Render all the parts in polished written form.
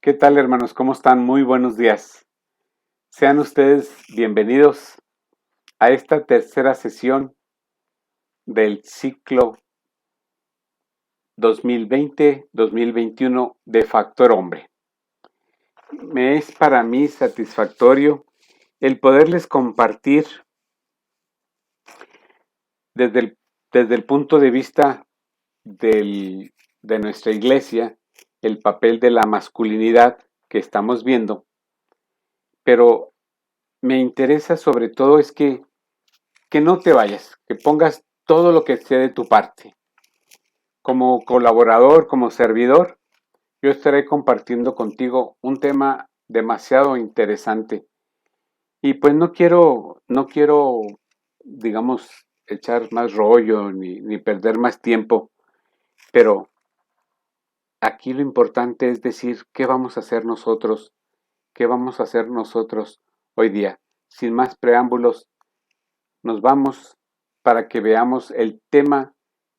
¿Qué tal, hermanos? ¿Cómo están? Muy buenos días. Sean ustedes bienvenidos a esta tercera sesión del ciclo 2020-2021 de Factor Hombre. Me es para mí satisfactorio el poderles compartir desde el punto de vista de nuestra iglesia el papel de la masculinidad que estamos viendo, pero me interesa sobre todo es que no te vayas, que pongas todo lo que esté de tu parte. Como colaborador, como servidor, yo estaré compartiendo contigo un tema demasiado interesante. Y pues no quiero, digamos, echar más rollo ni perder más tiempo, pero aquí lo importante es decir qué vamos a hacer nosotros, qué vamos a hacer nosotros hoy día. Sin más preámbulos, nos vamos para que veamos el tema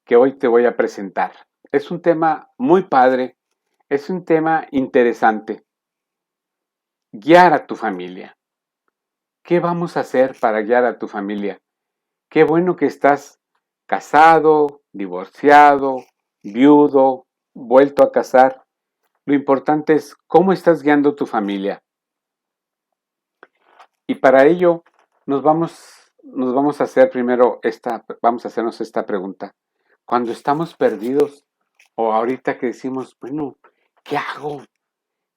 que hoy te voy a presentar. Es un tema muy padre, es un tema interesante. Guiar a tu familia. ¿Qué vamos a hacer para guiar a tu familia? Qué bueno que estás casado, divorciado, viudo, vuelto a casar. Lo importante es cómo estás guiando tu familia. Y para ello nos vamos a hacer primero vamos a hacernos esta pregunta. Cuando estamos perdidos o ahorita que decimos, bueno, ¿qué hago?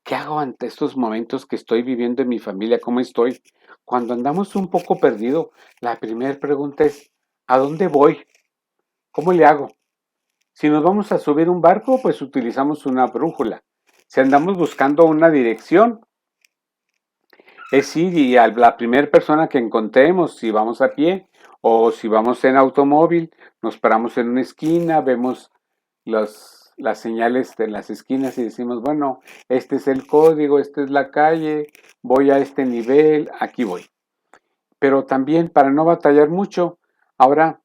¿Qué hago ante estos momentos que estoy viviendo en mi familia? ¿Cómo estoy? Cuando andamos un poco perdido, la primera pregunta es, ¿a dónde voy? ¿Cómo le hago? Si nos vamos a subir un barco, pues utilizamos una brújula. Si andamos buscando una dirección, es ir y a la primera persona que encontremos, si vamos a pie o si vamos en automóvil, nos paramos en una esquina, vemos las señales de las esquinas y decimos, bueno, este es el código, esta es la calle, voy a este nivel, aquí voy. Pero también para no batallar mucho, ahora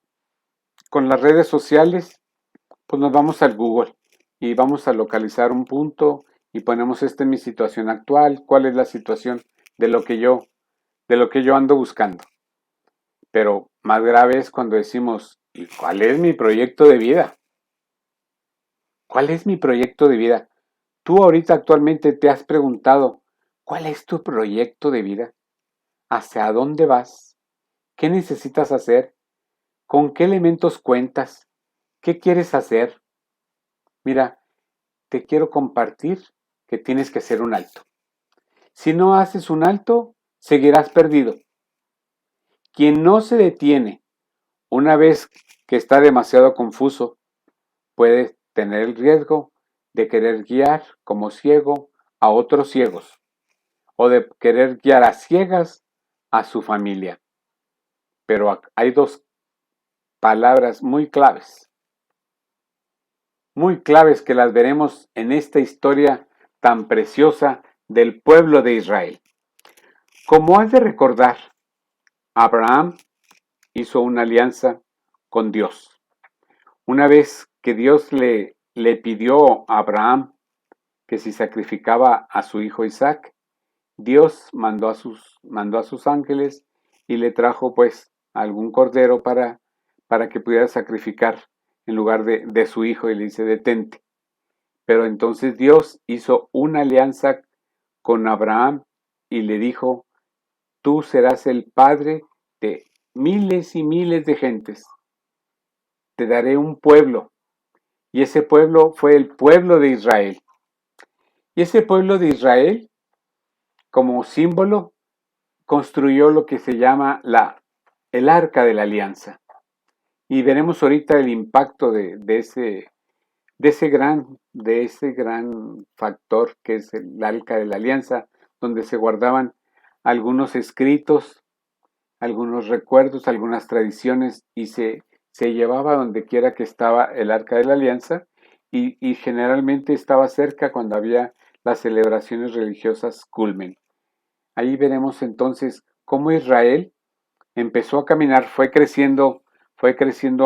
con las redes sociales, pues nos vamos al Google y vamos a localizar un punto y ponemos esta es mi situación actual, cuál es la situación de lo que yo ando buscando. Pero más grave es cuando decimos, ¿y cuál es mi proyecto de vida? ¿Cuál es mi proyecto de vida? Tú ahorita actualmente te has preguntado, ¿cuál es tu proyecto de vida? ¿Hacia dónde vas? ¿Qué necesitas hacer? ¿Con qué elementos cuentas? ¿Qué quieres hacer? Mira, te quiero compartir que tienes que hacer un alto. Si no haces un alto, seguirás perdido. Quien no se detiene una vez que está demasiado confuso, puede tener el riesgo de querer guiar como ciego a otros ciegos o de querer guiar a ciegas a su familia. Pero hay dos palabras muy claves que las veremos en esta historia tan preciosa del pueblo de Israel. Como has de recordar, Abraham hizo una alianza con Dios. Una vez que Dios le pidió a Abraham que si sacrificaba a su hijo Isaac, Dios mandó a sus ángeles y le trajo pues algún cordero para que pudiera sacrificar en lugar de su hijo y le dice detente. Pero entonces Dios hizo una alianza con Abraham y le dijo, tú serás el padre de miles y miles de gentes. Te daré un pueblo. Y ese pueblo fue el pueblo de Israel. Y ese pueblo de Israel, como símbolo, construyó lo que se llama el arca de la alianza. Y veremos ahorita el impacto de ese gran factor que es el arca de la alianza, donde se guardaban algunos escritos, algunos recuerdos, algunas tradiciones y se llevaba donde quiera que estaba el arca de la alianza y generalmente estaba cerca cuando había las celebraciones religiosas culmen. Ahí veremos entonces cómo Israel empezó a caminar, fue creciendo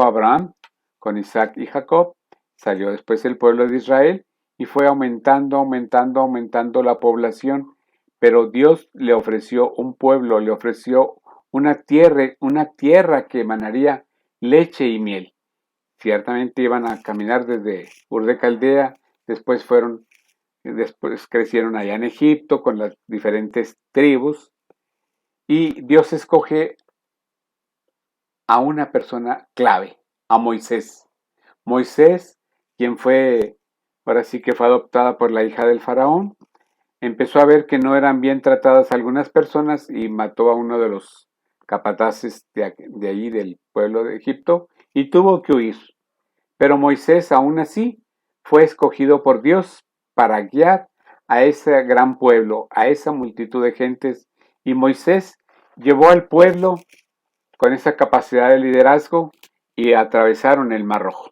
Abraham con Isaac y Jacob, salió después el pueblo de Israel y fue aumentando, aumentando, aumentando la población, pero Dios le ofreció un pueblo, le ofreció una tierra que emanaría leche y miel. Ciertamente iban a caminar desde Ur de Caldea, después crecieron allá en Egipto con las diferentes tribus, y Dios escoge a una persona clave, a Moisés. Moisés, quien ahora sí que fue adoptada por la hija del faraón, empezó a ver que no eran bien tratadas algunas personas y mató a uno de los capataces de allí del pueblo de Egipto y tuvo que huir. Pero Moisés aún así fue escogido por Dios para guiar a ese gran pueblo, a esa multitud de gentes, y Moisés llevó al pueblo con esa capacidad de liderazgo y atravesaron el Mar Rojo.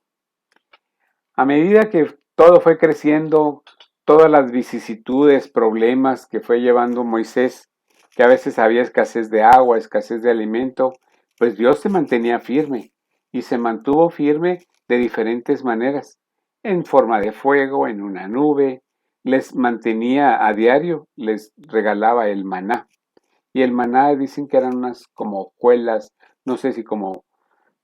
A medida que todo fue creciendo, todas las vicisitudes, problemas que fue llevando Moisés, que a veces había escasez de agua, escasez de alimento, pues Dios se mantenía firme y se mantuvo firme de diferentes maneras, en forma de fuego, en una nube, les mantenía a diario, les regalaba el maná. Y el maná dicen que eran unas como hojuelas, no sé si como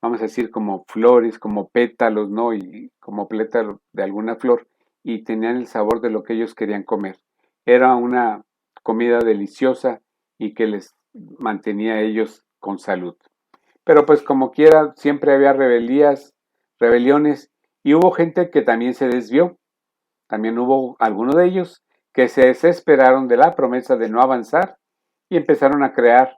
vamos a decir, como flores, como pétalos, ¿no? Y como pétalos de alguna flor, y tenían el sabor de lo que ellos querían comer. Era una comida deliciosa y que les mantenía a ellos con salud. Pero pues como quiera, siempre había rebeliones, y hubo gente que también se desvió. También hubo algunos de ellos que se desesperaron de la promesa de no avanzar y empezaron a crear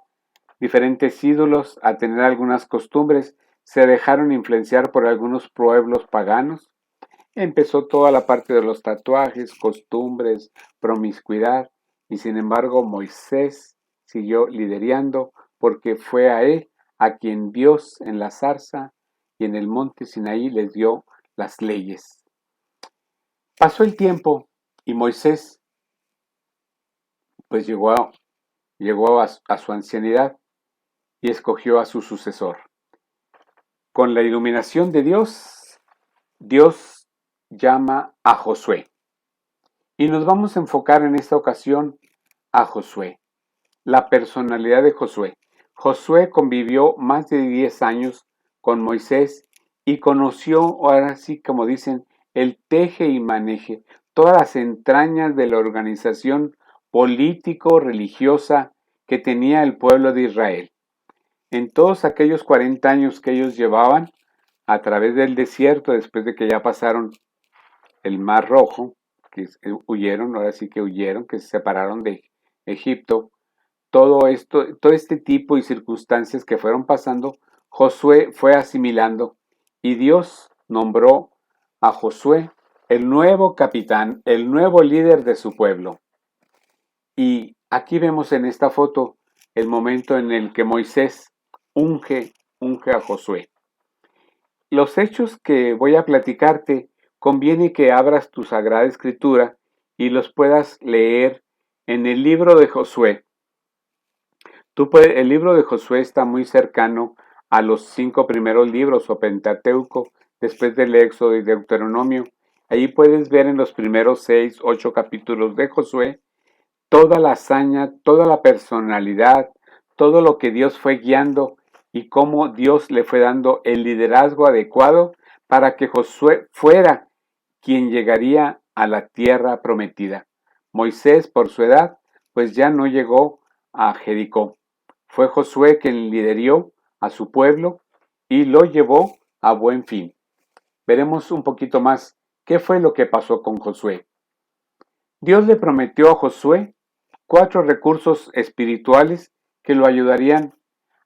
diferentes ídolos, a tener algunas costumbres, se dejaron influenciar por algunos pueblos paganos. Empezó toda la parte de los tatuajes, costumbres, promiscuidad, y sin embargo Moisés siguió liderando porque fue a él a quien Dios en la zarza y en el monte Sinaí les dio las leyes. Pasó el tiempo y Moisés pues llegó a su ancianidad y escogió a su sucesor. Con la iluminación de Dios, Dios llama a Josué. Y nos vamos a enfocar en esta ocasión a Josué, la personalidad de Josué. Josué convivió más de 10 años con Moisés y conoció, ahora sí como dicen, el teje y maneje, todas las entrañas de la organización político-religiosa que tenía el pueblo de Israel. En todos aquellos 40 años que ellos llevaban a través del desierto, después de que ya pasaron el Mar Rojo, que huyeron, ahora sí que huyeron, que se separaron de Egipto, todo este tipo y circunstancias que fueron pasando, Josué fue asimilando y Dios nombró a Josué el nuevo capitán, el nuevo líder de su pueblo. Y aquí vemos en esta foto el momento en el que Moisés unge a Josué. Los hechos que voy a platicarte conviene que abras tu Sagrada Escritura y los puedas leer en el libro de Josué. El libro de Josué está muy cercano a los 5 primeros libros o Pentateuco, después del Éxodo y Deuteronomio. Allí puedes ver en los primeros 6, 8 capítulos de Josué toda la hazaña, toda la personalidad, todo lo que Dios fue guiando y cómo Dios le fue dando el liderazgo adecuado para que Josué fuera quien llegaría a la tierra prometida. Moisés, por su edad, pues ya no llegó a Jericó. Fue Josué quien lideró a su pueblo y lo llevó a buen fin. Veremos un poquito más qué fue lo que pasó con Josué. Dios le prometió a Josué 4 recursos espirituales que lo ayudarían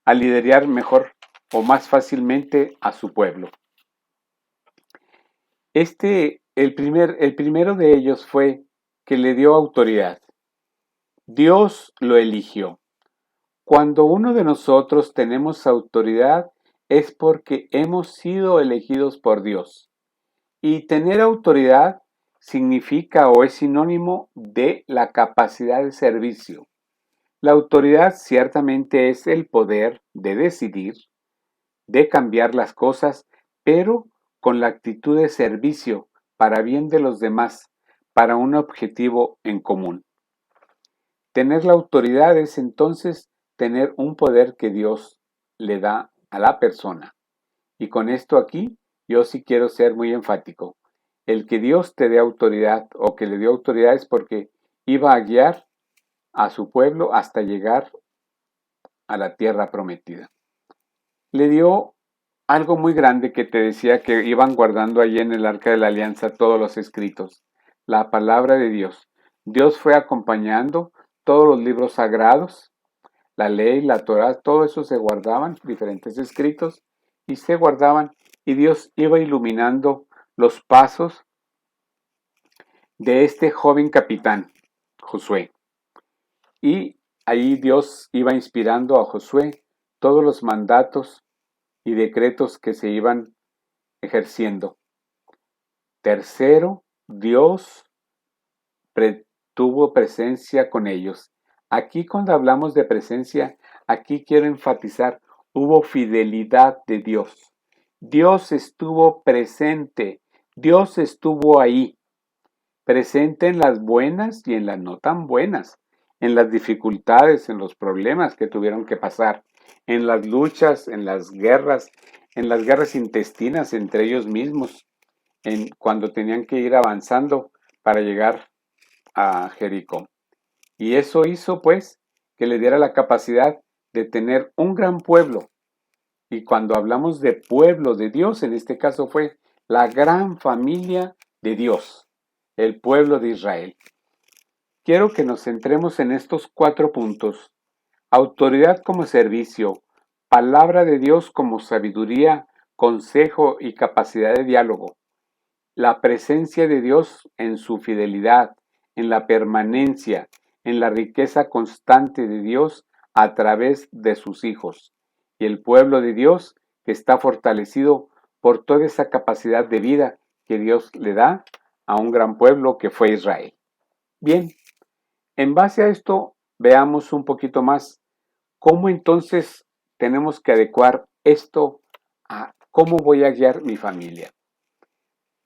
a liderar mejor o más fácilmente a su pueblo. El primero de ellos fue que le dio autoridad. Dios lo eligió. Cuando uno de nosotros tenemos autoridad es porque hemos sido elegidos por Dios. Y tener autoridad significa o es sinónimo de la capacidad de servicio. La autoridad ciertamente es el poder de decidir, de cambiar las cosas, pero con la actitud de servicio para bien de los demás, para un objetivo en común. Tener la autoridad es entonces tener un poder que Dios le da a la persona. Y con esto aquí, yo sí quiero ser muy enfático. El que Dios te dé autoridad o que le dio autoridad es porque iba a guiar a su pueblo hasta llegar a la tierra prometida. Le dio algo muy grande que te decía que iban guardando allí en el Arca de la Alianza todos los escritos, la palabra de Dios. Dios fue acompañando todos los libros sagrados, la ley, la Torá, todo eso se guardaban, diferentes escritos, y se guardaban, y Dios iba iluminando los pasos de este joven capitán, Josué. Y ahí Dios iba inspirando a Josué todos los mandatos y decretos que se iban ejerciendo. Tercero, Dios tuvo presencia con ellos. Aquí cuando hablamos de presencia, aquí quiero enfatizar, hubo fidelidad de Dios. Dios estuvo presente, Dios estuvo ahí, presente en las buenas y en las no tan buenas, en las dificultades, en los problemas que tuvieron que pasar, en las luchas, en las guerras intestinas entre ellos mismos, cuando tenían que ir avanzando para llegar a Jericó. Y eso hizo pues que le diera la capacidad de tener un gran pueblo. Y cuando hablamos de pueblo de Dios, en este caso fue la gran familia de Dios, el pueblo de Israel. Quiero que nos centremos en estos 4 puntos. Autoridad como servicio, palabra de Dios como sabiduría, consejo y capacidad de diálogo. La presencia de Dios en su fidelidad, en la permanencia, en la riqueza constante de Dios a través de sus hijos. Y el pueblo de Dios que está fortalecido por toda esa capacidad de vida que Dios le da a un gran pueblo que fue Israel. Bien, en base a esto, veamos un poquito más cómo entonces tenemos que adecuar esto a cómo voy a guiar mi familia.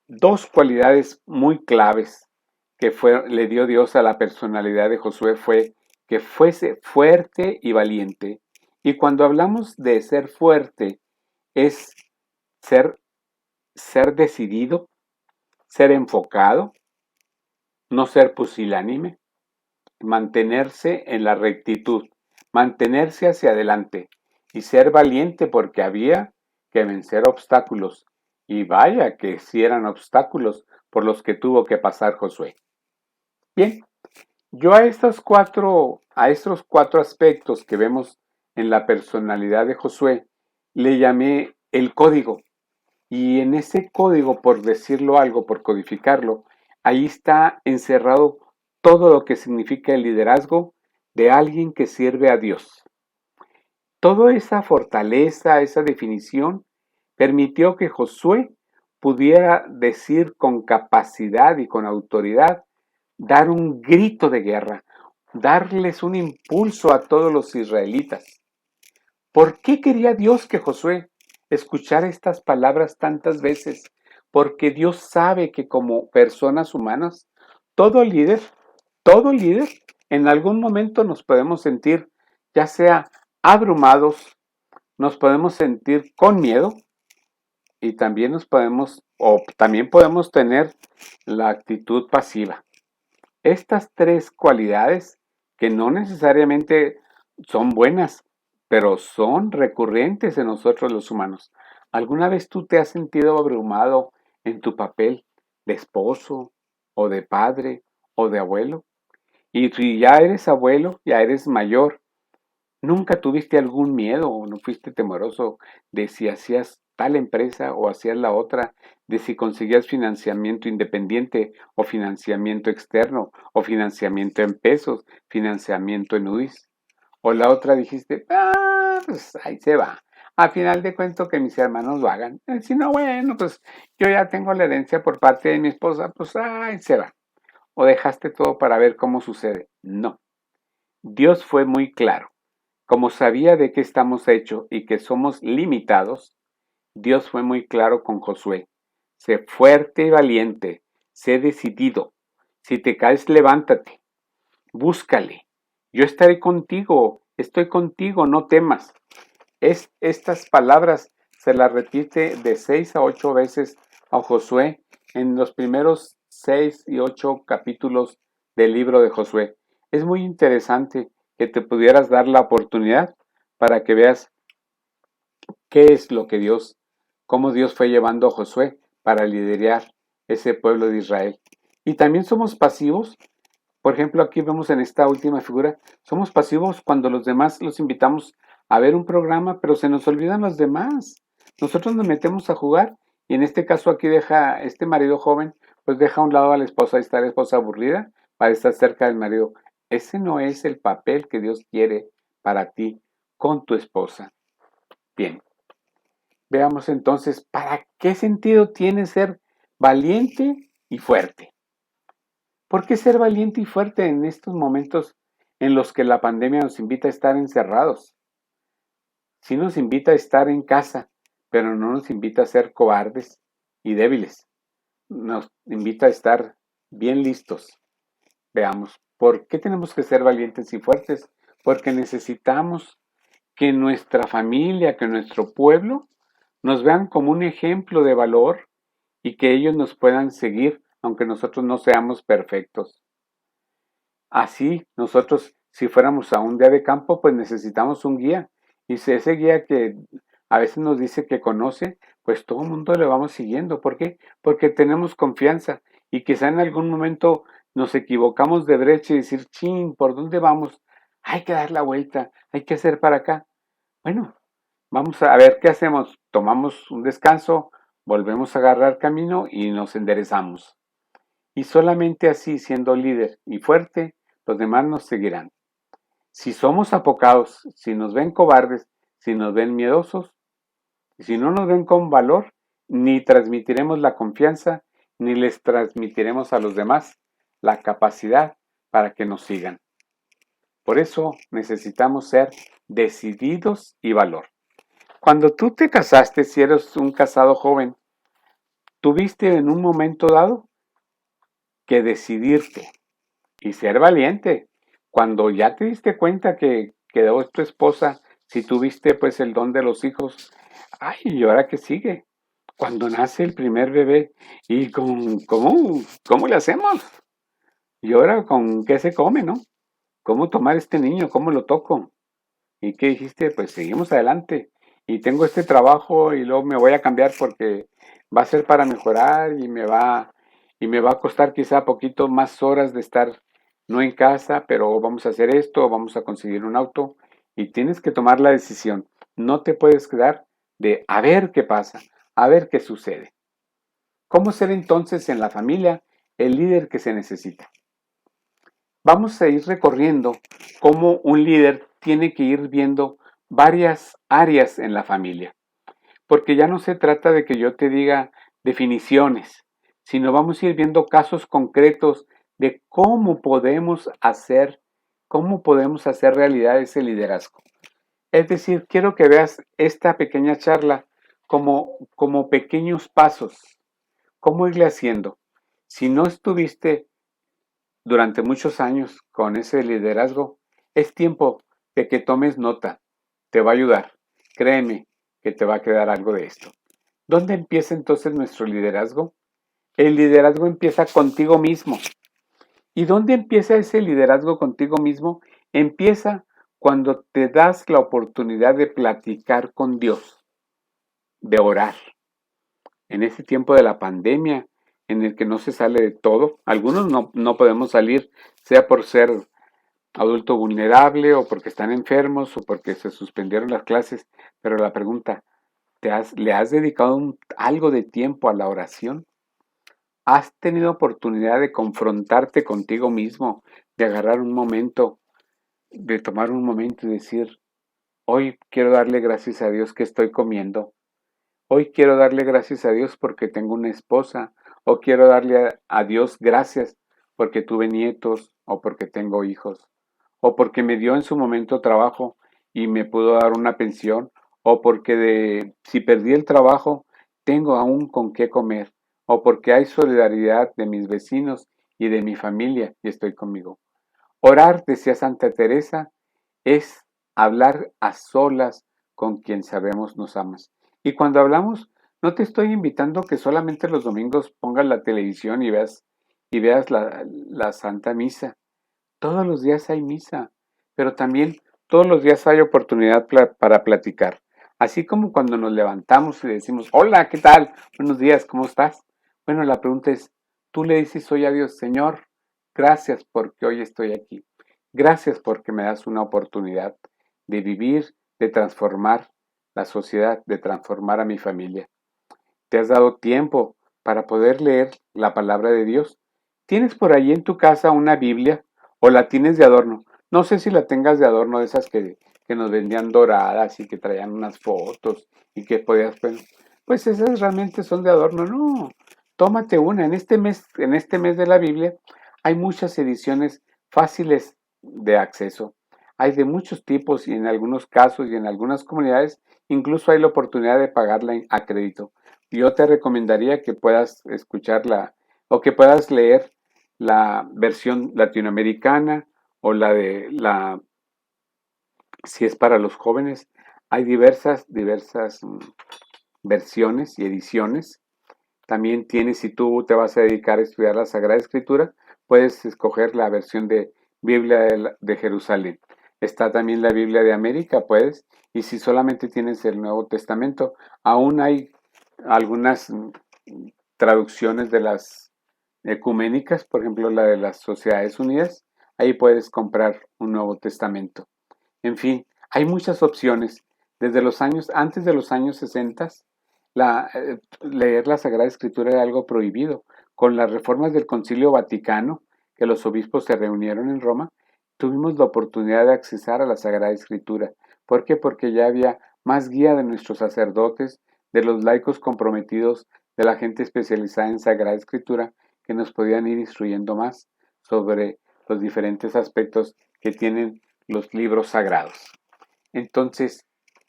2 cualidades muy claves que le dio Dios a la personalidad de Josué fue que fuese fuerte y valiente. Y cuando hablamos de ser fuerte, es ser decidido, ser enfocado, no ser pusilánime, mantenerse en la rectitud, mantenerse hacia adelante y ser valiente porque había que vencer obstáculos. Y vaya que si eran obstáculos por los que tuvo que pasar Josué. Bien, yo a estos cuatro aspectos que vemos en la personalidad de Josué, le llamé el código. Y en ese código, por decirlo algo, por codificarlo, ahí está encerrado todo lo que significa el liderazgo de alguien que sirve a Dios. Toda esa fortaleza, esa definición, permitió que Josué pudiera decir con capacidad y con autoridad, dar un grito de guerra, darles un impulso a todos los israelitas. ¿Por qué quería Dios que Josué escuchara estas palabras tantas veces? Porque Dios sabe que como personas humanas, todo líder, todo líder, en algún momento nos podemos sentir ya sea abrumados, nos podemos sentir con miedo y también también podemos tener la actitud pasiva. Estas 3 cualidades que no necesariamente son buenas, pero son recurrentes en nosotros los humanos. ¿Alguna vez tú te has sentido abrumado en tu papel de esposo o de padre o de abuelo? Y si ya eres abuelo, ya eres mayor, ¿nunca tuviste algún miedo o no fuiste temeroso de si hacías tal empresa o hacías la otra, de si conseguías financiamiento independiente o financiamiento externo o financiamiento en pesos, financiamiento en UDIs? O la otra dijiste, pues ahí se va. A final de cuentas que mis hermanos lo hagan. Si no, bueno, pues yo ya tengo la herencia por parte de mi esposa, pues ahí se va. O dejaste todo para ver cómo sucede. No. Dios fue muy claro. Como sabía de qué estamos hechos y que somos limitados, Dios fue muy claro con Josué. Sé fuerte y valiente, sé decidido. Si te caes, levántate, búscale. Yo estaré contigo, estoy contigo, no temas. Estas palabras se las repite de 6 a 8 veces a Josué en los primeros 6 y 8 capítulos del libro de Josué. Es muy interesante que te pudieras dar la oportunidad para que veas qué es lo que cómo Dios fue llevando a Josué para liderar ese pueblo de Israel. Y también somos pasivos. Por ejemplo, aquí vemos en esta última figura, somos pasivos cuando los demás los invitamos a ver un programa, pero se nos olvidan los demás. Nosotros nos metemos a jugar y en este caso aquí deja este marido joven, pues deja a un lado a la esposa, y está la esposa aburrida para estar cerca del marido. Ese no es el papel que Dios quiere para ti con tu esposa. Bien, veamos entonces, ¿para qué sentido tiene ser valiente y fuerte? ¿Por qué ser valiente y fuerte en estos momentos en los que la pandemia nos invita a estar encerrados? Sí nos invita a estar en casa, pero no nos invita a ser cobardes y débiles. Nos invita a estar bien listos. Veamos, ¿por qué tenemos que ser valientes y fuertes? Porque necesitamos que nuestra familia, que nuestro pueblo nos vean como un ejemplo de valor y que ellos nos puedan seguir, aunque nosotros no seamos perfectos. Así, nosotros, si fuéramos a un día de campo, pues necesitamos un guía. Y si ese guía que a veces nos dice que conoce, pues todo el mundo le vamos siguiendo. ¿Por qué? Porque tenemos confianza y quizá en algún momento nos equivocamos de brecha y decir, chin, ¿por dónde vamos? Hay que dar la vuelta, hay que hacer para acá. Bueno, vamos a ver qué hacemos. Tomamos un descanso, volvemos a agarrar camino y nos enderezamos. Y solamente así, siendo líder y fuerte, los demás nos seguirán. Si somos apocados, si nos ven cobardes, si nos ven miedosos, y si no nos ven con valor, ni transmitiremos la confianza, ni les transmitiremos a los demás la capacidad para que nos sigan. Por eso necesitamos ser decididos y valor. Cuando tú te casaste, si eres un casado joven, tuviste en un momento dado que decidirte y ser valiente. Cuando ya te diste cuenta que quedó tu esposa, si tuviste pues el don de los hijos, ay, ¿y ahora qué sigue? Cuando nace el primer bebé, ¿y cómo le hacemos? ¿Y ahora con qué se come, no? ¿Cómo tomar este niño? ¿Cómo lo toco? ¿Y qué dijiste? Pues seguimos adelante. Y tengo este trabajo y luego me voy a cambiar porque va a ser para mejorar y me va a costar quizá poquito más horas de estar no en casa, pero vamos a hacer esto, vamos a conseguir un auto y tienes que tomar la decisión. No te puedes quedar de a ver qué pasa, a ver qué sucede. ¿Cómo ser entonces en la familia el líder que se necesita? Vamos a ir recorriendo cómo un líder tiene que ir viendo varias áreas en la familia, porque ya no se trata de que yo te diga definiciones, sino vamos a ir viendo casos concretos de cómo podemos hacer realidad ese liderazgo. Es decir, quiero que veas esta pequeña charla como pequeños pasos, cómo irle haciendo. Si no estuviste durante muchos años con ese liderazgo, es tiempo de que tomes nota. Te va a ayudar. Créeme que te va a quedar algo de esto. ¿Dónde empieza entonces nuestro liderazgo? El liderazgo empieza contigo mismo. ¿Y dónde empieza ese liderazgo contigo mismo? Empieza cuando te das la oportunidad de platicar con Dios, de orar. En este tiempo de la pandemia, en el que no se sale de todo, algunos no podemos salir, sea por ser adulto vulnerable o porque están enfermos o porque se suspendieron las clases, pero la pregunta, ¿le has dedicado algo de tiempo a la oración? ¿Has tenido oportunidad de confrontarte contigo mismo, de agarrar un momento, de tomar un momento y decir, hoy quiero darle gracias a Dios que estoy comiendo? Hoy quiero darle gracias a Dios porque tengo una esposa, o quiero darle a Dios gracias porque tuve nietos, o porque tengo hijos, o porque me dio en su momento trabajo y me pudo dar una pensión, o porque si perdí el trabajo, tengo aún con qué comer, o porque hay solidaridad de mis vecinos y de mi familia y estoy conmigo. Orar, decía Santa Teresa, es hablar a solas con quien sabemos nos amas. Y cuando hablamos, no te estoy invitando que solamente los domingos pongas la televisión y veas la Santa Misa. Todos los días hay misa, pero también todos los días hay oportunidad para platicar. Así como cuando nos levantamos y le decimos, hola, ¿qué tal? Buenos días, ¿cómo estás? Bueno, la pregunta es, tú le dices hoy a Dios, Señor, gracias porque hoy estoy aquí. Gracias porque me das una oportunidad de vivir, de transformar la sociedad, de transformar a mi familia. Te has dado tiempo para poder leer la palabra de Dios. ¿Tienes por ahí en tu casa una Biblia o la tienes de adorno? No sé si la tengas de adorno, de esas que nos vendían doradas y que traían unas fotos y que podías, pues esas realmente son de adorno. No, tómate una. En este mes de la Biblia hay muchas ediciones fáciles de acceso. Hay de muchos tipos y en algunos casos y en algunas comunidades incluso hay la oportunidad de pagarla a crédito. Yo te recomendaría que puedas escucharla o que puedas leer la versión latinoamericana o si es para los jóvenes, hay diversas versiones y ediciones. También tienes, si tú te vas a dedicar a estudiar la Sagrada Escritura, puedes escoger la versión de Biblia de Jerusalén. Está también la Biblia de América, puedes, y si solamente tienes el Nuevo Testamento, aún hay algunas traducciones de las ecuménicas, por ejemplo la de las Sociedades Unidas, ahí puedes comprar un Nuevo Testamento. En fin, hay muchas opciones. Desde los años, antes de los años 60, leer la Sagrada Escritura era algo prohibido. Con las reformas del Concilio Vaticano, que los obispos se reunieron en Roma, tuvimos la oportunidad de accesar a la Sagrada Escritura. ¿Por qué? Porque ya había más guía de nuestros sacerdotes, de los laicos comprometidos, de la gente especializada en Sagrada Escritura, que nos podían ir instruyendo más sobre los diferentes aspectos que tienen los libros sagrados. Entonces,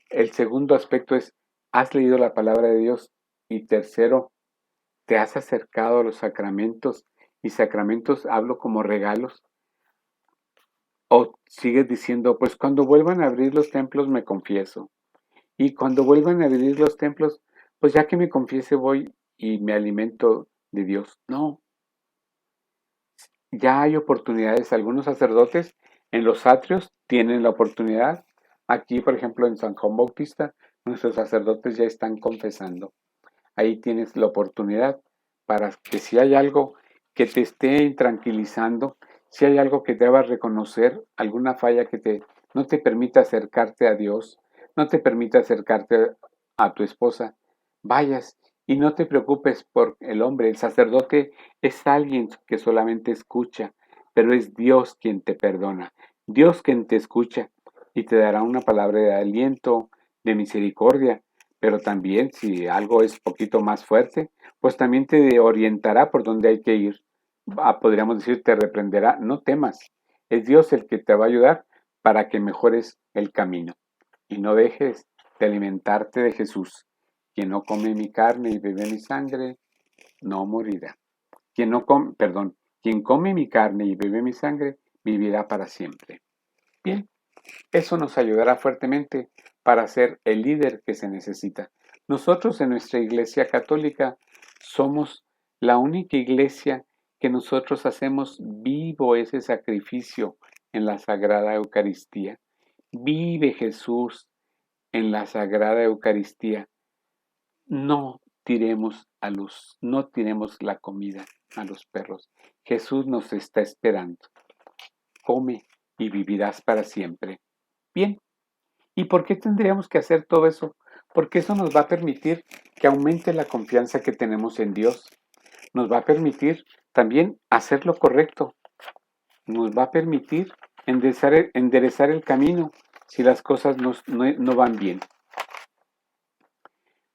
el segundo aspecto es, ¿has leído la palabra de Dios? Y tercero, ¿te has acercado a los sacramentos? Y sacramentos hablo como regalos. O sigues diciendo, pues cuando vuelvan a abrir los templos me confieso. Y cuando vuelvan a abrir los templos, pues ya que me confiese voy y me alimento de Dios. No, ya hay oportunidades. Algunos sacerdotes en los atrios tienen la oportunidad. Aquí, por ejemplo, en San Juan Bautista, nuestros sacerdotes ya están confesando. Ahí tienes la oportunidad para que si hay algo que te esté intranquilizando, si hay algo que debas reconocer, alguna falla no te permita acercarte a Dios, no te permita acercarte a tu esposa, vayas y no te preocupes por el hombre. El sacerdote es alguien que solamente escucha, pero es Dios quien te perdona, Dios quien te escucha y te dará una palabra de aliento, de misericordia, pero también si algo es poquito más fuerte, pues también te orientará por dónde hay que ir. Podríamos decir, te reprenderá, no temas, es Dios el que te va a ayudar para que mejores el camino y no dejes de alimentarte de Jesús. Quien no come mi carne y bebe mi sangre, no morirá. Quien come mi carne y bebe mi sangre, vivirá para siempre. Bien, eso nos ayudará fuertemente para ser el líder que se necesita. Nosotros en nuestra Iglesia Católica somos la única iglesia que nosotros hacemos vivo ese sacrificio en la Sagrada Eucaristía. Vive Jesús en la Sagrada Eucaristía. No tiremos la comida a los perros. Jesús nos está esperando. Come y vivirás para siempre. Bien, ¿y por qué tendríamos que hacer todo eso? Porque eso nos va a permitir que aumente la confianza que tenemos en Dios. Nos va a permitir también hacer lo correcto. Nos va a permitir enderezar el camino si las cosas no van bien.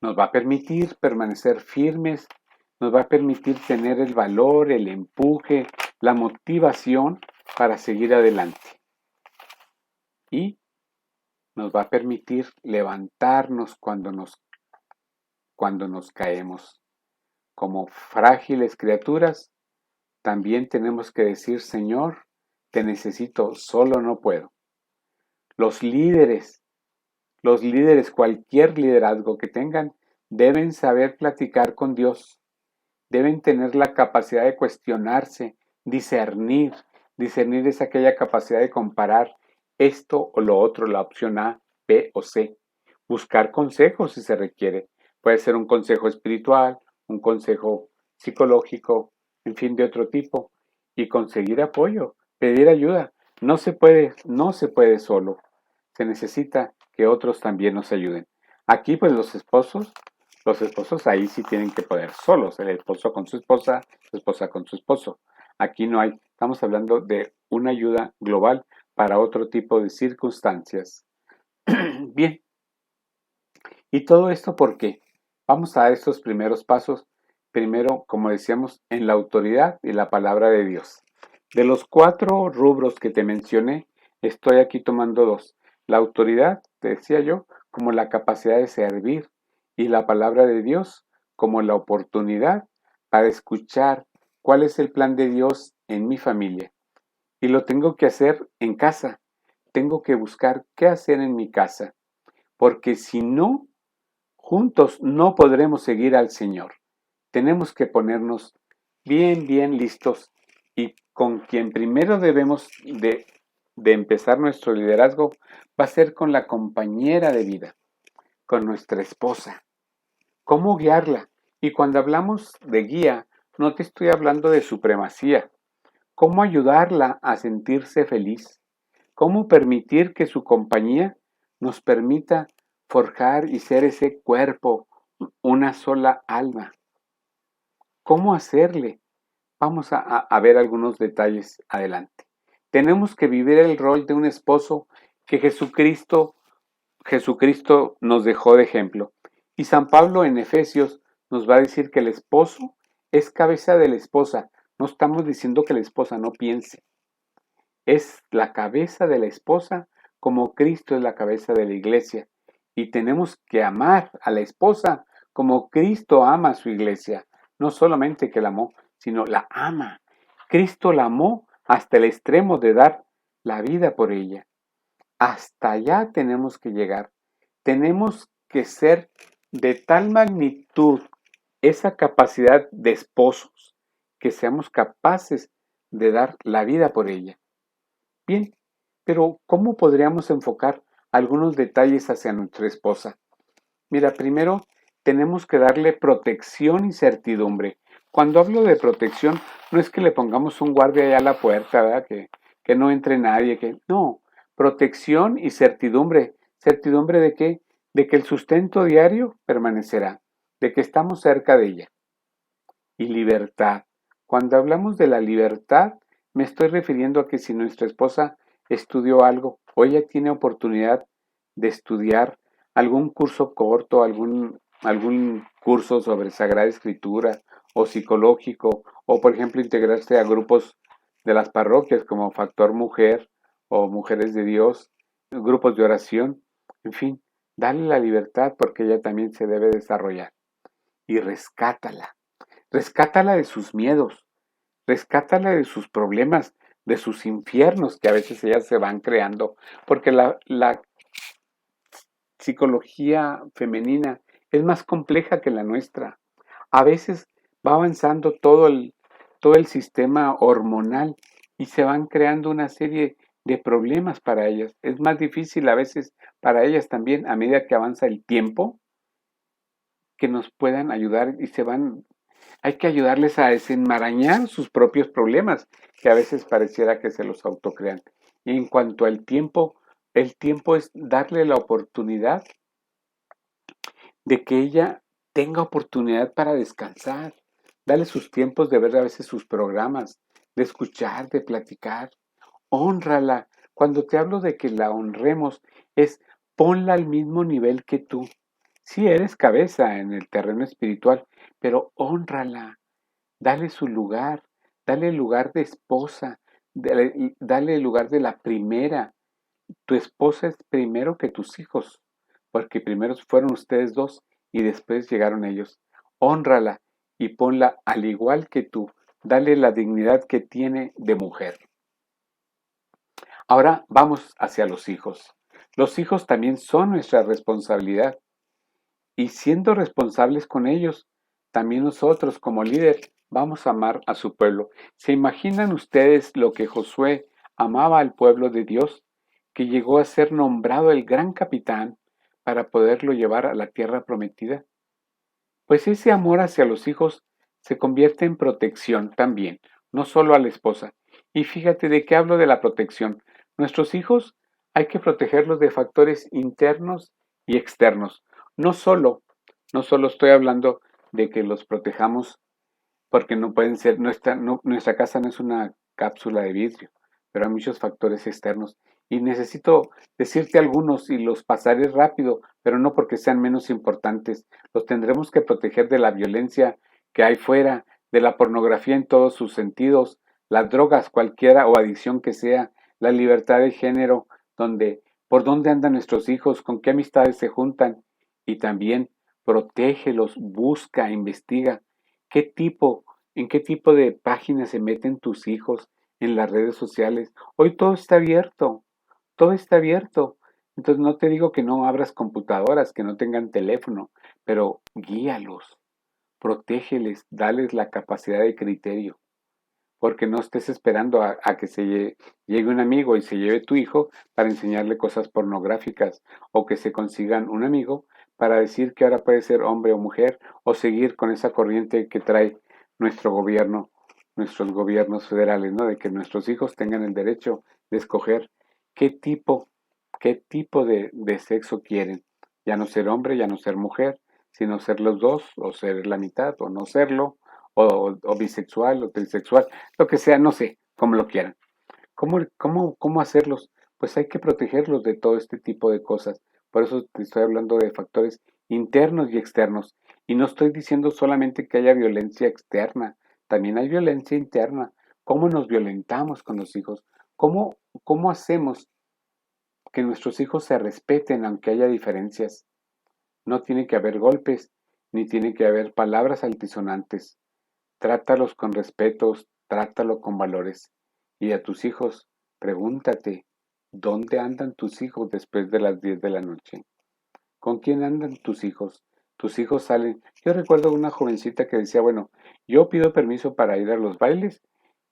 Nos va a permitir permanecer firmes. Nos va a permitir tener el valor, el empuje, la motivación para seguir adelante. Y nos va a permitir levantarnos cuando nos caemos. Como frágiles criaturas, también tenemos que decir, Señor, te necesito, solo no puedo. Los líderes, cualquier liderazgo que tengan, deben saber platicar con Dios, deben tener la capacidad de cuestionarse, discernir. Discernir es aquella capacidad de comparar esto o lo otro, la opción A, B o C. Buscar consejos si se requiere. Puede ser un consejo espiritual, un consejo psicológico, en fin, de otro tipo. Y conseguir apoyo, pedir ayuda. No se puede solo. Se necesita que otros también nos ayuden. Aquí, pues los esposos ahí sí tienen que poder solos, el esposo con su esposa con su esposo. Aquí no hay, estamos hablando de una ayuda global para otro tipo de circunstancias. Bien, ¿y todo esto por qué? Vamos a dar estos primeros pasos, primero, como decíamos, en la autoridad y la palabra de Dios. De los 4 rubros que te mencioné, estoy aquí tomando 2. La autoridad, te decía yo, como la capacidad de servir, y la palabra de Dios como la oportunidad para escuchar cuál es el plan de Dios en mi familia. Y lo tengo que hacer en casa. Tengo que buscar qué hacer en mi casa, porque si no, juntos no podremos seguir al Señor. Tenemos que ponernos bien listos, y con quien primero debemos de empezar nuestro liderazgo va a ser con la compañera de vida, con nuestra esposa. ¿Cómo guiarla? Y cuando hablamos de guía, no te estoy hablando de supremacía. ¿Cómo ayudarla a sentirse feliz? ¿Cómo permitir que su compañía nos permita forjar y ser ese cuerpo, una sola alma? ¿Cómo hacerle? Vamos a ver algunos detalles adelante. Tenemos que vivir el rol de un esposo que Jesucristo nos dejó de ejemplo. Y San Pablo en Efesios nos va a decir que el esposo es cabeza de la esposa. No estamos diciendo que la esposa no piense. Es la cabeza de la esposa como Cristo es la cabeza de la iglesia. Y tenemos que amar a la esposa como Cristo ama a su iglesia. No solamente que la amó, sino la ama. Cristo la amó hasta el extremo de dar la vida por ella. Hasta allá tenemos que llegar. Tenemos que ser de tal magnitud esa capacidad de esposos que seamos capaces de dar la vida por ella. Bien, pero ¿cómo podríamos enfocar algunos detalles hacia nuestra esposa? Mira, primero tenemos que darle protección y certidumbre. Cuando hablo de protección, no es que le pongamos un guardia allá a la puerta, ¿verdad? Que no entre nadie, que no. Protección y certidumbre. ¿Certidumbre de qué? De que el sustento diario permanecerá, de que estamos cerca de ella. Y libertad. Cuando hablamos de la libertad, me estoy refiriendo a que si nuestra esposa estudió algo o ella tiene oportunidad de estudiar algún curso corto, algún curso sobre Sagrada Escritura o psicológico, o por ejemplo integrarse a grupos de las parroquias como Factor Mujer o Mujeres de Dios, grupos de oración, en fin, dale la libertad porque ella también se debe desarrollar. Y rescátala. Rescátala de sus miedos, rescátala de sus problemas, de sus infiernos que a veces ellas se van creando, porque la psicología femenina es más compleja que la nuestra. A veces va avanzando todo el sistema hormonal y se van creando una serie de problemas para ellas. Es más difícil a veces para ellas también, a medida que avanza el tiempo, que nos puedan ayudar y hay que ayudarles a desenmarañar sus propios problemas, que a veces pareciera que se los autocrean. Y en cuanto al tiempo, el tiempo es darle la oportunidad de que ella tenga oportunidad para descansar, darle sus tiempos de ver a veces sus programas, de escuchar, de platicar. Hónrala. Cuando te hablo de que la honremos, es ponla al mismo nivel que tú. Sí eres cabeza en el terreno espiritual, pero hónrala. Dale su lugar, dale el lugar de esposa, dale el lugar de la primera. Tu esposa es primero que tus hijos, porque primero fueron ustedes dos y después llegaron ellos. Hónrala y ponla al igual que tú, dale la dignidad que tiene de mujer. Ahora vamos hacia los hijos. Los hijos también son nuestra responsabilidad y siendo responsables con ellos, también nosotros como líder vamos a amar a su pueblo. ¿Se imaginan ustedes lo que Josué amaba al pueblo de Dios, que llegó a ser nombrado el gran capitán para poderlo llevar a la tierra prometida? Pues ese amor hacia los hijos se convierte en protección también, no solo a la esposa. Y fíjate de qué hablo de la protección. Nuestros hijos hay que protegerlos de factores internos y externos. No solo, no solo estoy hablando de que los protejamos porque no pueden ser, nuestra casa no es una cápsula de vidrio, pero hay muchos factores externos. Y necesito decirte algunos y los pasaré rápido, pero no porque sean menos importantes. Los tendremos que proteger de la violencia que hay fuera, de la pornografía en todos sus sentidos, las drogas, cualquiera o adicción que sea, la libertad de género, donde, por dónde andan nuestros hijos, con qué amistades se juntan, y también protégelos, busca, investiga qué tipo, en qué tipo de páginas se meten tus hijos en las redes sociales. Hoy todo está abierto, todo está abierto. Entonces no te digo que no abras computadoras, que no tengan teléfono, pero guíalos, protégeles, dales la capacidad de criterio, porque no estés esperando a que llegue un amigo y se lleve tu hijo para enseñarle cosas pornográficas, o que se consigan un amigo para decir que ahora puede ser hombre o mujer, o seguir con esa corriente que trae nuestro gobierno, nuestros gobiernos federales, ¿no? De que nuestros hijos tengan el derecho de escoger qué tipo, qué tipo de sexo quieren. Ya no ser hombre, ya no ser mujer, sino ser los dos, o ser la mitad, o no serlo, o bisexual, o trisexual, lo que sea, no sé, como lo quieran. ¿Cómo hacerlos? Pues hay que protegerlos de todo este tipo de cosas. Por eso te estoy hablando de factores internos y externos. Y no estoy diciendo solamente que haya violencia externa, también hay violencia interna. ¿Cómo nos violentamos con los hijos? ¿Cómo hacemos que nuestros hijos se respeten aunque haya diferencias? No tiene que haber golpes, ni tiene que haber palabras altisonantes. Trátalos con respetos, trátalo con valores. Y a tus hijos, pregúntate, ¿dónde andan tus hijos después de las 10 de la noche? ¿Con quién andan tus hijos? Tus hijos salen. Yo recuerdo una jovencita que decía, bueno, yo pido permiso para ir a los bailes,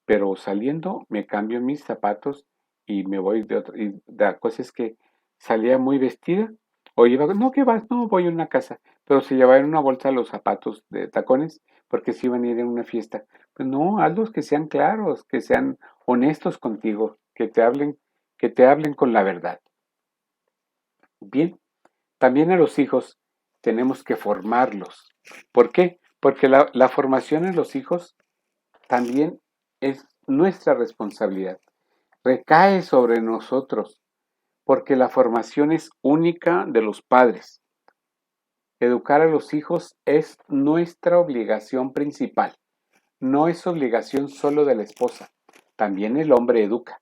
pero saliendo me cambio mis zapatos y me voy de otro. Y la cosa es que salía muy vestida o iba, no, ¿qué vas? No, voy a una casa, pero se llevaba en una bolsa los zapatos de tacones porque se iban a ir a una fiesta. Pues no, hazlos que sean claros, que sean honestos contigo, que te hablen con la verdad. Bien, también a los hijos tenemos que formarlos. ¿Por qué? Porque la formación en los hijos también es nuestra responsabilidad. Recae sobre nosotros, porque la formación es única de los padres. Educar a los hijos es nuestra obligación principal. No es obligación solo de la esposa. También el hombre educa.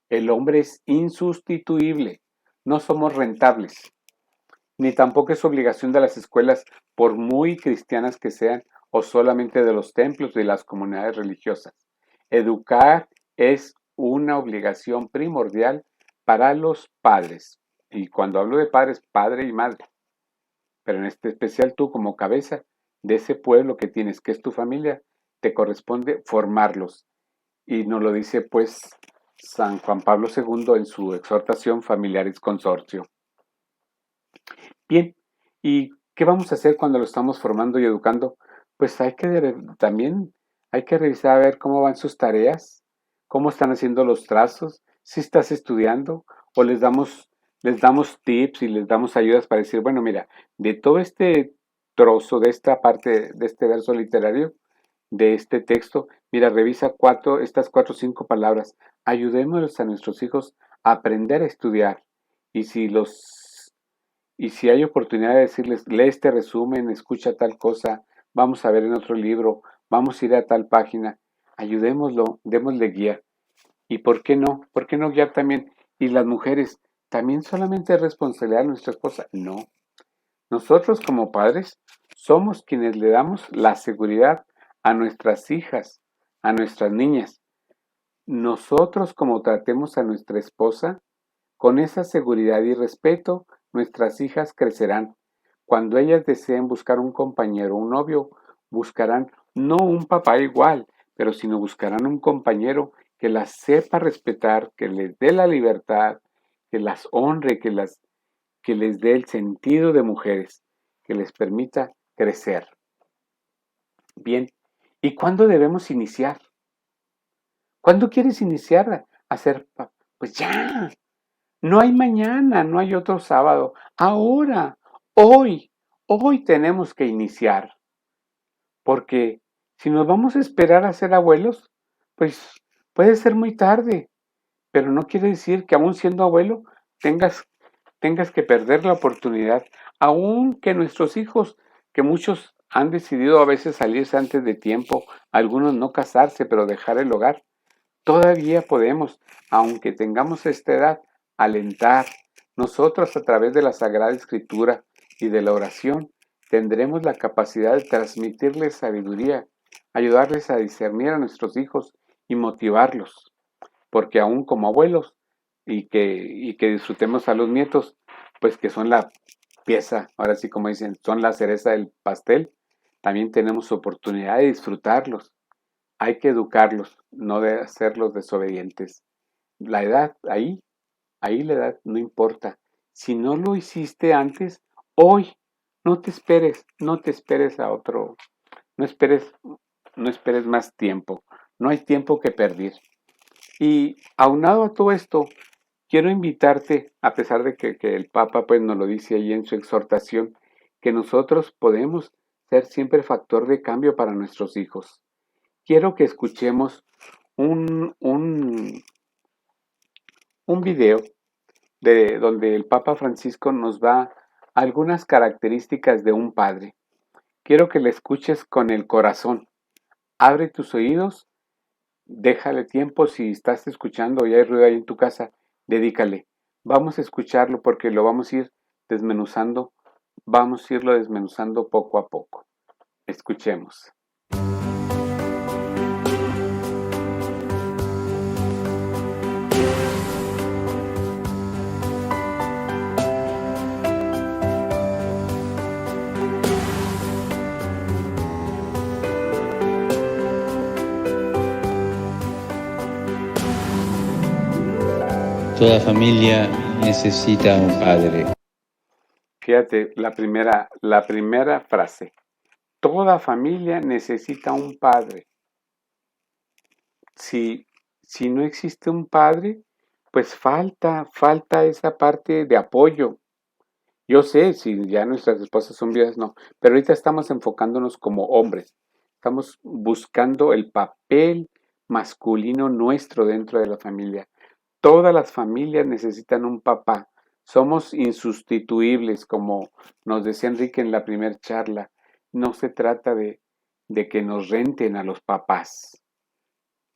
El hombre es insustituible. No somos rentables. Ni tampoco es obligación de las escuelas, por muy cristianas que sean, o solamente de los templos y las comunidades religiosas. Educar es una obligación primordial para los padres. Y cuando hablo de padres, padre y madre. Pero en este especial tú como cabeza de ese pueblo que tienes, que es tu familia, te corresponde formarlos. Y nos lo dice pues San Juan Pablo II en su exhortación Familiaris Consortio. Bien, ¿y qué vamos a hacer cuando lo estamos formando y educando? Pues también hay que revisar a ver cómo van sus tareas, cómo están haciendo los trazos, si estás estudiando o les damos tips y les damos ayudas para decir, bueno, mira, de todo este trozo, de esta parte, de este verso literario, de este texto, mira, revisa estas cuatro o cinco palabras. Ayudémoslos a nuestros hijos a aprender a estudiar. Y si los y si hay oportunidad de decirles, lee este resumen, escucha tal cosa, vamos a ver en otro libro, vamos a ir a tal página, ayudémoslo, démosle guía. ¿Y por qué no? ¿Por qué no guiar también? Y las mujeres, ¿también solamente es responsabilidad de nuestra esposa? No. Nosotros como padres somos quienes le damos la seguridad a nuestras hijas, a nuestras niñas. Nosotros, como tratemos a nuestra esposa, con esa seguridad y respeto, nuestras hijas crecerán. Cuando ellas deseen buscar un compañero, un novio, buscarán no un papá igual, pero sino buscarán un compañero que las sepa respetar, que les dé la libertad, que las honre, que les dé el sentido de mujeres, que les permita crecer. Bien, ¿y cuándo debemos iniciar? ¿Cuándo quieres iniciar a ser papá? Pues ya, no hay mañana, no hay otro sábado. Ahora, hoy, hoy tenemos que iniciar. Porque si nos vamos a esperar a ser abuelos, pues puede ser muy tarde. Pero no quiere decir que aún siendo abuelo tengas, tengas que perder la oportunidad. Aún que nuestros hijos, que muchos han decidido a veces salirse antes de tiempo, algunos no casarse, pero dejar el hogar. Todavía podemos, aunque tengamos esta edad, alentar. Nosotros a través de la Sagrada Escritura y de la oración tendremos la capacidad de transmitirles sabiduría, ayudarles a discernir a nuestros hijos y motivarlos, porque aún como abuelos y que disfrutemos a los nietos, pues que son la pieza, ahora sí como dicen, son la cereza del pastel, también tenemos oportunidad de disfrutarlos. Hay que educarlos, no de hacerlos desobedientes. La edad, ahí la edad no importa. Si no lo hiciste antes, hoy, no te esperes a otro, no esperes, no esperes más tiempo. No hay tiempo que perder. Y aunado a todo esto, quiero invitarte, a pesar de que el Papa pues nos lo dice ahí en su exhortación, que nosotros podemos ser siempre factor de cambio para nuestros hijos. Quiero que escuchemos un, un, un video de donde el Papa Francisco nos da algunas características de un padre. Quiero que le escuches con el corazón. Abre tus oídos, déjale tiempo si estás escuchando y hay ruido ahí en tu casa, dedícale. Vamos a escucharlo porque lo vamos a ir desmenuzando, vamos a irlo desmenuzando poco a poco. Escuchemos. Toda familia necesita un padre. Fíjate, la primera frase. Toda familia necesita un padre. Si, si no existe un padre, pues falta esa parte de apoyo. Yo sé, si ya nuestras esposas son viudas, no, pero ahorita estamos enfocándonos como hombres. Estamos buscando el papel masculino nuestro dentro de la familia. Todas las familias necesitan un papá. Somos insustituibles, como nos decía Enrique en la primera charla. No se trata de que nos renten a los papás.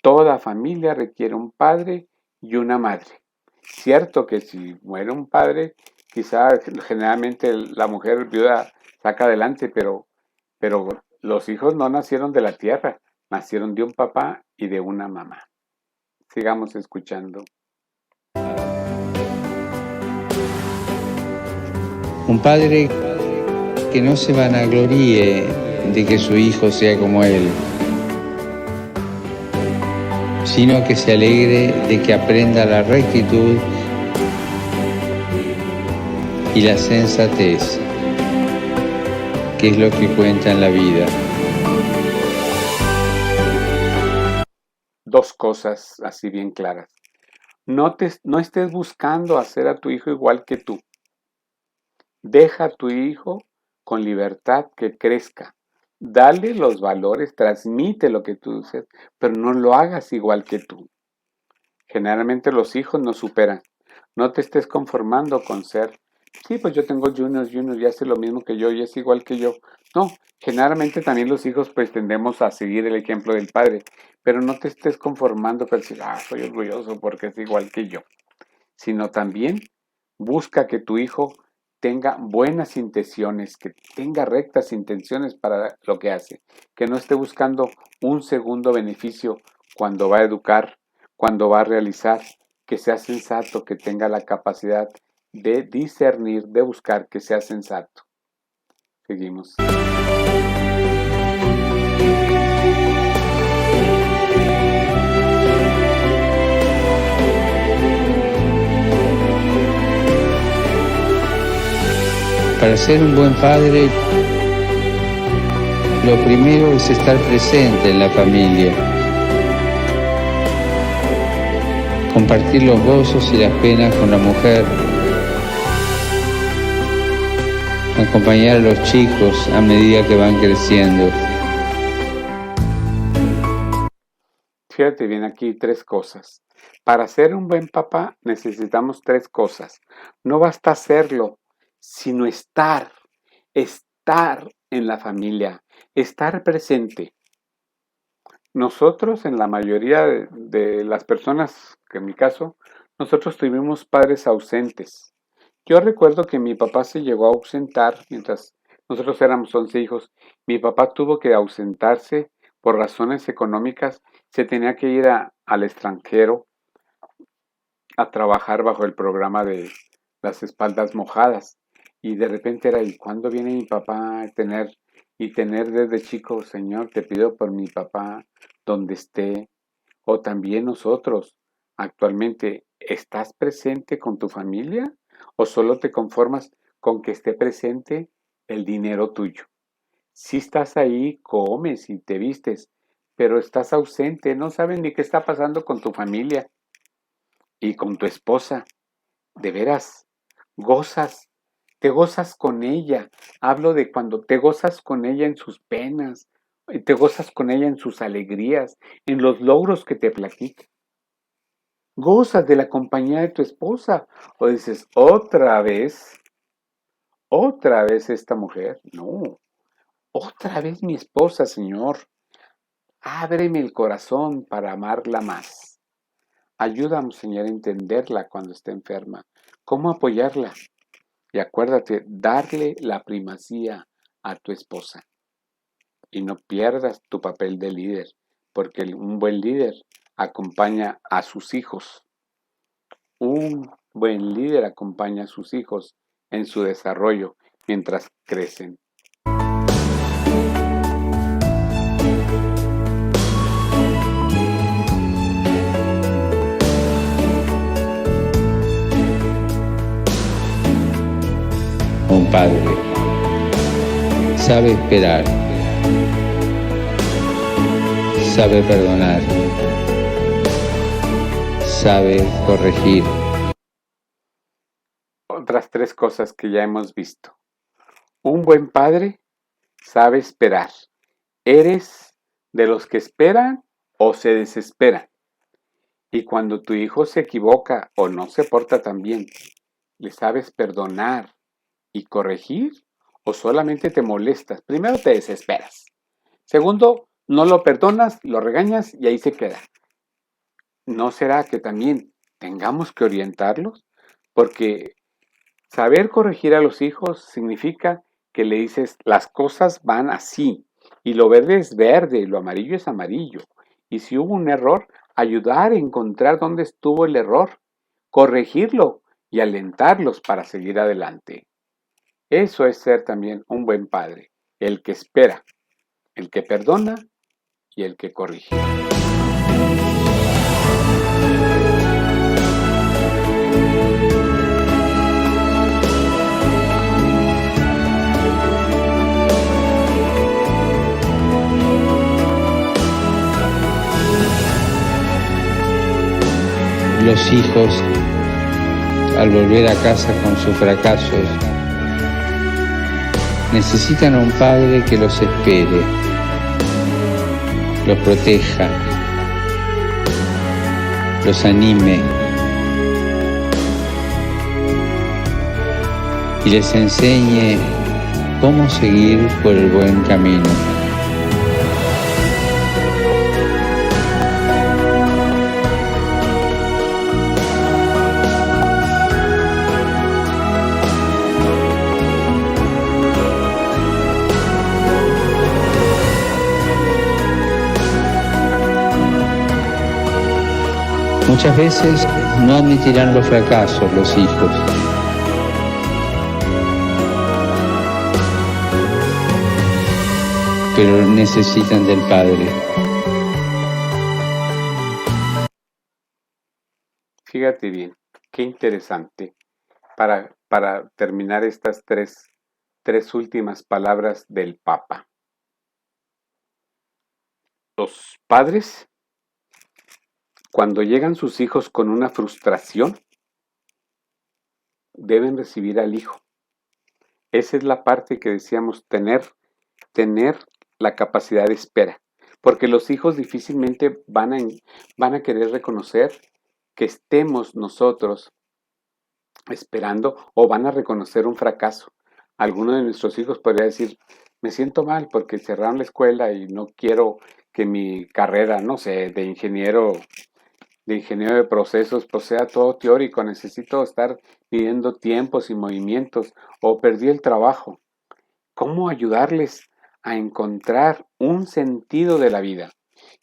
Toda familia requiere un padre y una madre. Cierto que si muere un padre, quizá generalmente la mujer viuda saca adelante, pero los hijos no nacieron de la tierra, nacieron de un papá y de una mamá. Sigamos escuchando. Un padre que no se vanagloríe de que su hijo sea como él, sino que se alegre de que aprenda la rectitud y la sensatez, que es lo que cuenta en la vida. Dos cosas así bien claras. No estés buscando hacer a tu hijo igual que tú. Deja a tu hijo con libertad que crezca. Dale los valores, transmite lo que tú dices, pero no lo hagas igual que tú. Generalmente los hijos nos superan. No te estés conformando con ser, sí, pues yo tengo juniors y hace lo mismo que yo y es igual que yo. No, generalmente también los hijos pues tendemos a seguir el ejemplo del padre, pero no te estés conformando con decir, soy orgulloso porque es igual que yo, sino también busca que tu hijo tenga buenas intenciones, que tenga rectas intenciones para lo que hace, que no esté buscando un segundo beneficio cuando va a educar, cuando va a realizar, que sea sensato, que tenga la capacidad de discernir, de buscar, que sea sensato. Seguimos. Para ser un buen padre, lo primero es estar presente en la familia, compartir los gozos y las penas con la mujer, acompañar a los chicos a medida que van creciendo. Fíjate bien aquí 3 cosas. Para ser un buen papá necesitamos 3 cosas. No basta hacerlo, sino estar en la familia, estar presente. Nosotros, en la mayoría de las personas, que en mi caso, nosotros tuvimos padres ausentes. Yo recuerdo que mi papá se llegó a ausentar mientras nosotros éramos 11 hijos. Mi papá tuvo que ausentarse por razones económicas. Se tenía que ir al extranjero a trabajar bajo el programa de las espaldas mojadas. Y de repente era, ¿y cuándo viene mi papá a tener desde chico, Señor, te pido por mi papá, donde esté? O también nosotros, actualmente, ¿estás presente con tu familia? ¿O solo te conformas con que esté presente el dinero tuyo? Si estás ahí, comes y te vistes, pero estás ausente, no saben ni qué está pasando con tu familia y con tu esposa. De veras, gozas, te gozas con ella. Hablo de cuando te gozas con ella en sus penas, te gozas con ella en sus alegrías, en los logros que te platica. Gozas de la compañía de tu esposa. O dices, otra vez esta mujer. No, otra vez mi esposa, Señor. Ábreme el corazón para amarla más. Ayúdame, Señor, a entenderla cuando esté enferma. ¿Cómo apoyarla? Y acuérdate, darle la primacía a tu esposa. Y no pierdas tu papel de líder, porque un buen líder acompaña a sus hijos. Un buen líder acompaña a sus hijos en su desarrollo mientras crecen. Un padre sabe esperar, sabe perdonar, sabe corregir. Otras 3 cosas que ya hemos visto. Un buen padre sabe esperar. ¿Eres de los que esperan o se desesperan? Y cuando tu hijo se equivoca o no se porta tan bien, ¿le sabes perdonar y corregir o solamente te molestas? Primero te desesperas. Segundo, no lo perdonas, lo regañas y ahí se queda. ¿No será que también tengamos que orientarlos? Porque saber corregir a los hijos significa que le dices, las cosas van así, y lo verde es verde, y lo amarillo es amarillo. Y si hubo un error, ayudar a encontrar dónde estuvo el error, corregirlo y alentarlos para seguir adelante. Eso es ser también un buen padre, el que espera, el que perdona y el que corrige. Los hijos, al volver a casa con sus fracasos, necesitan a un padre que los espere, los proteja, los anime y les enseñe cómo seguir por el buen camino. Muchas veces no admitirán los fracasos los hijos. Pero necesitan del padre. Fíjate bien, qué interesante para terminar estas tres últimas palabras del Papa. Los padres, cuando llegan sus hijos con una frustración, deben recibir al hijo. Esa es la parte que decíamos, tener la capacidad de espera, porque los hijos difícilmente van a querer reconocer que estemos nosotros esperando, o van a reconocer un fracaso. Alguno de nuestros hijos podría decir, me siento mal porque cerraron la escuela y no quiero que mi carrera, no sé, de ingeniero de procesos, pues sea todo teórico, necesito estar midiendo tiempos y movimientos, o perdí el trabajo. ¿Cómo ayudarles a encontrar un sentido de la vida?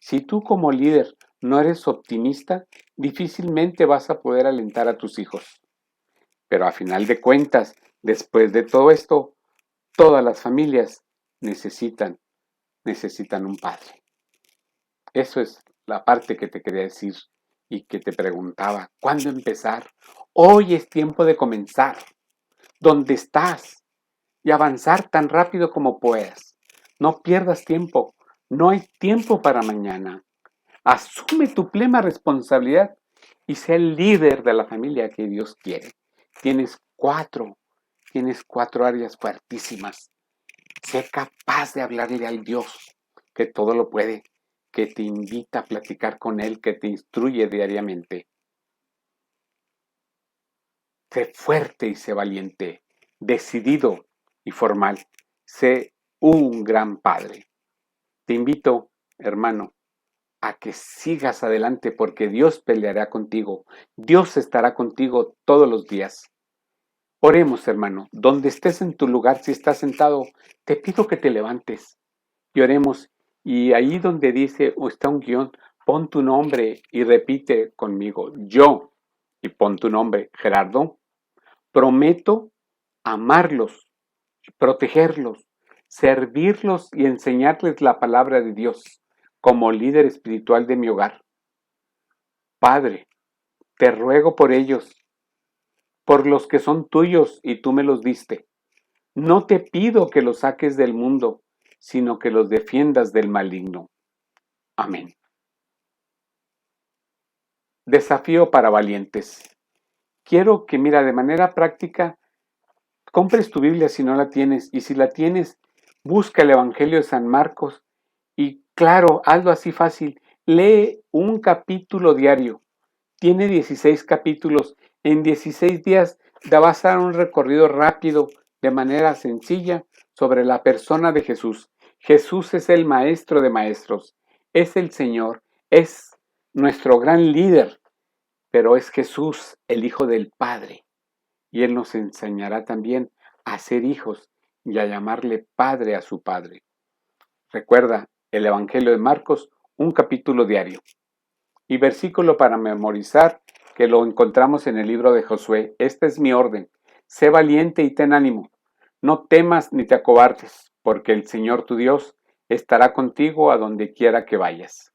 Si tú como líder no eres optimista, difícilmente vas a poder alentar a tus hijos. Pero a final de cuentas, después de todo esto, todas las familias necesitan un padre. Eso es la parte que te quería decir y que te preguntaba, ¿cuándo empezar? Hoy es tiempo de comenzar. ¿Dónde estás? Y avanzar tan rápido como puedas. No pierdas tiempo. No hay tiempo para mañana. Asume tu plena responsabilidad y sé el líder de la familia que Dios quiere. Tienes cuatro áreas fuertísimas. Sé capaz de hablarle al Dios que todo lo puede, que te invita a platicar con Él, que te instruye diariamente. Sé fuerte y sé valiente, decidido y formal. Sé un gran padre. Te invito, hermano, a que sigas adelante porque Dios peleará contigo. Dios estará contigo todos los días. Oremos, hermano. Donde estés en tu lugar, si estás sentado, te pido que te levantes y oremos. Y ahí donde dice o está un guión, pon tu nombre y repite conmigo. Yo, y pon tu nombre, Gerardo, prometo amarlos, protegerlos, servirlos y enseñarles la palabra de Dios como líder espiritual de mi hogar. Padre, te ruego por ellos, por los que son tuyos y tú me los diste. No te pido que los saques del mundo, sino que los defiendas del maligno. Amén. Desafío para valientes. Quiero que, mira, de manera práctica, compres tu Biblia si no la tienes, y si la tienes, busca el Evangelio de San Marcos y, claro, hazlo así fácil. Lee un capítulo diario. Tiene 16 capítulos. En 16 días te vas a dar un recorrido rápido, de manera sencilla, sobre la persona de Jesús. Jesús es el maestro de maestros, es el Señor, es nuestro gran líder, pero es Jesús, el Hijo del Padre. Y Él nos enseñará también a ser hijos y a llamarle Padre a su Padre. Recuerda el Evangelio de Marcos, un capítulo diario. Y versículo para memorizar, que lo encontramos en el libro de Josué. Esta es mi orden. Sé valiente y ten ánimo. No temas ni te acobardes, porque el Señor tu Dios estará contigo a donde quiera que vayas.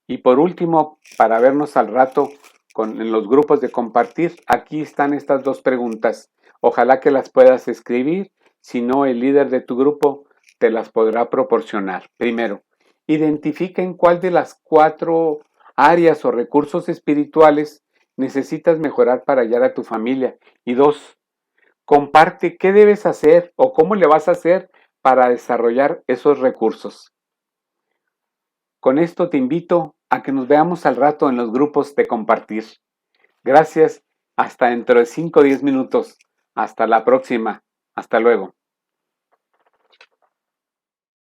Y por último, para vernos al rato en los grupos de compartir, aquí están estas dos preguntas. Ojalá que las puedas escribir, si no, el líder de tu grupo te las podrá proporcionar. Primero, identifica en cuál de las 4 áreas o recursos espirituales necesitas mejorar para hallar a tu familia. Y 2, comparte qué debes hacer o cómo le vas a hacer para desarrollar esos recursos. Con esto te invito a que nos veamos al rato en los grupos de compartir. Gracias, hasta dentro de 5 o 10 minutos. Hasta la próxima. Hasta luego.